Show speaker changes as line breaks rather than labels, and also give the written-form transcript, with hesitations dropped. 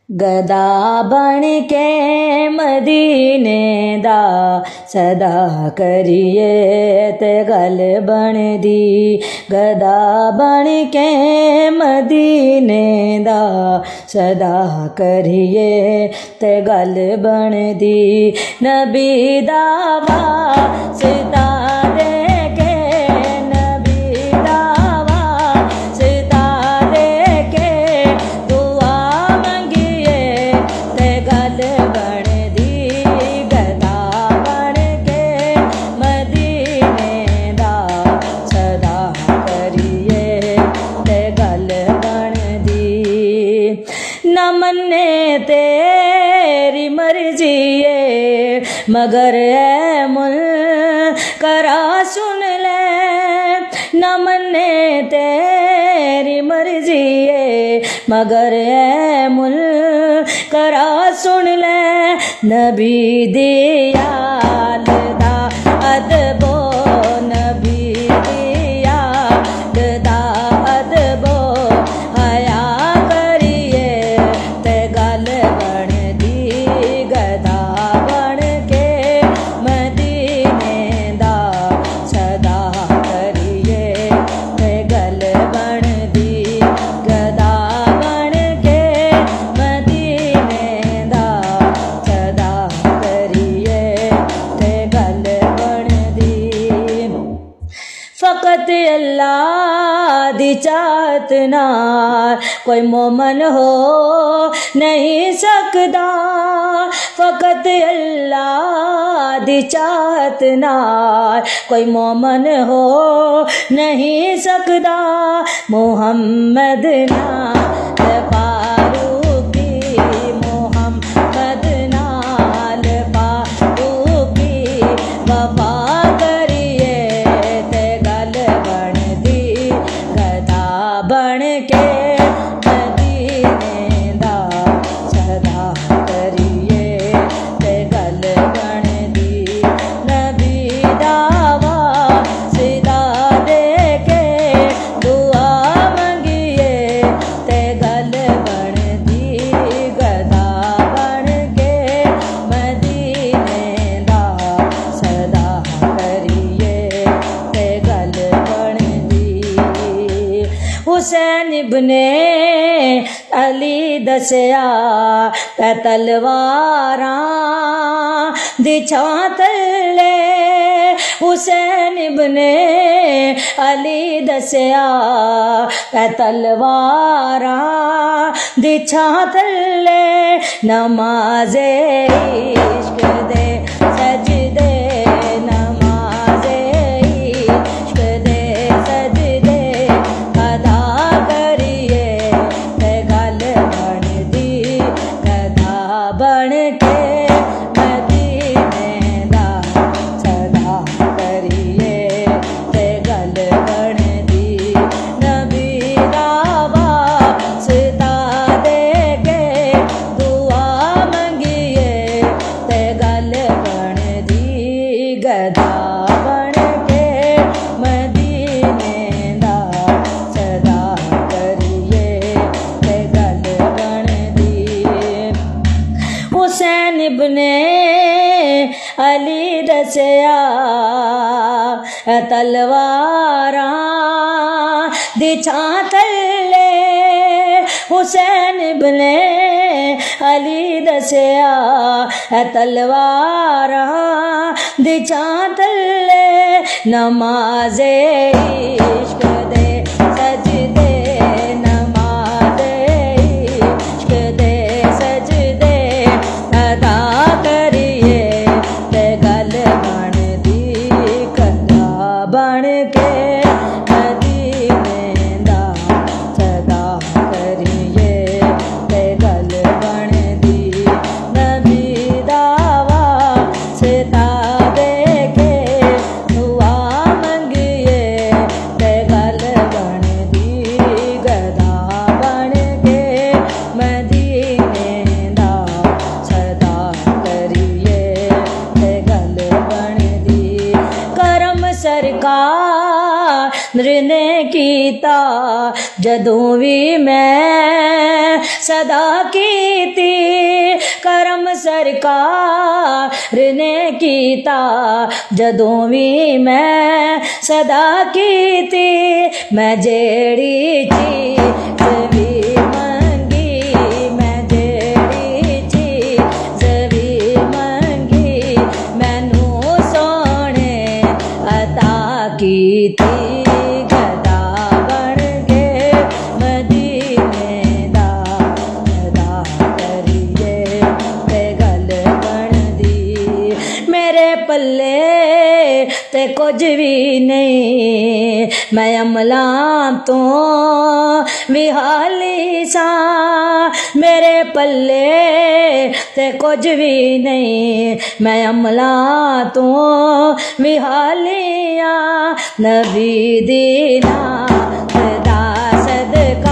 गदा बन के मदीने दा सदा करिए ते गल बन दी। गदा बन के मदीने दा सदा करिए ते गल बन दी। नबी दा वास्ता दे के नबी दा वास्ता दे के दुआ मंगिए ते गल बन दी। गदा बन के मदीने दा सदा करिए ते गल बन दी। न मन्ने तेरी मर्जी मगर ऐ मुनकरा सुन ले। न मन्ने तेरी मर्जी मगर ऐ मुनकरा सुन ले। नबी दी याद दा अदबो नबी दी याद दा अदबो हया करिए ते गल बन दी। गदा बन के मदीने दा सदा करिए ते गल बन दी। गदा बन के मदीने दा सदा करिए ते गल बन दी। फकत अल्लाह दी चाहत नाल कोई मोमन हो नहीं सकदा। फकत अल्लाह दी चाहत नाल कोई मोमन हो नहीं सकदा। मोहम्मद नाल फारूकी मोहम्मद नाल फारूकी वफा करिए ते गल बन दी। गदा बन के मदीने दा सदा करिए ते गल बन दी। नबी दा वास्ता दे के दुआ मंगिए ते गल बन दी। गदा बन के मदीने दा सदा करिए ते गल बन दी। हुसैन इब्ने अली दसया ते तलवारां दी छां थल्ले। हुसैन इब्ने अली दसया ते तलवारां दी छां थल्ले। नमाज़े इश्क दे सजदे नमाज़े इश्क दे सजदे अदा करिए ते गल बन दी। गदा बन के मदीने दा सदा करिए ते गल बन दी। नबी दा वास्ता दे के दुआ मंगिए ते गल बन दी। गदा बन के मदीने दा सदा करिए ते गल बन दी। हुसैन इब्ने अली दसया तलवारां दी छां थल्ले। हुसैन इब्ने अली दसया तलवारां दी छां थल्ले। नमाज़े इश्क दे सजदे नमाज़े इश्क दे सजदे अदा करिए ते गल बन दी। गदा बन के मदीने दा सदा करिए ते गल बन दी। नबी दा वास्ता दे के दुआ मंगिए ते गल बन दी। गदा बन के मदीने दा सदा करिए ते गल बन दी। करम सरकार ने कीता जदों भी मैं सदा कीती करम सरकार ने कीता जदों भी मैं सदा कीती मैं जेड़ी चीज भी मंगी मैं जेड़ी चीज भी मंगी मैनू सोने अता कीती गदा बन गए मदीने दा गदा करिए ते गल बनदी मेरे पल्ले ते कुछ भी नहीं मैं अमलां तो विहाली सा मेरे पल्ले ते कुछ भी नहीं मैं अमलां तो विहालिया नबी दी नात दा सदका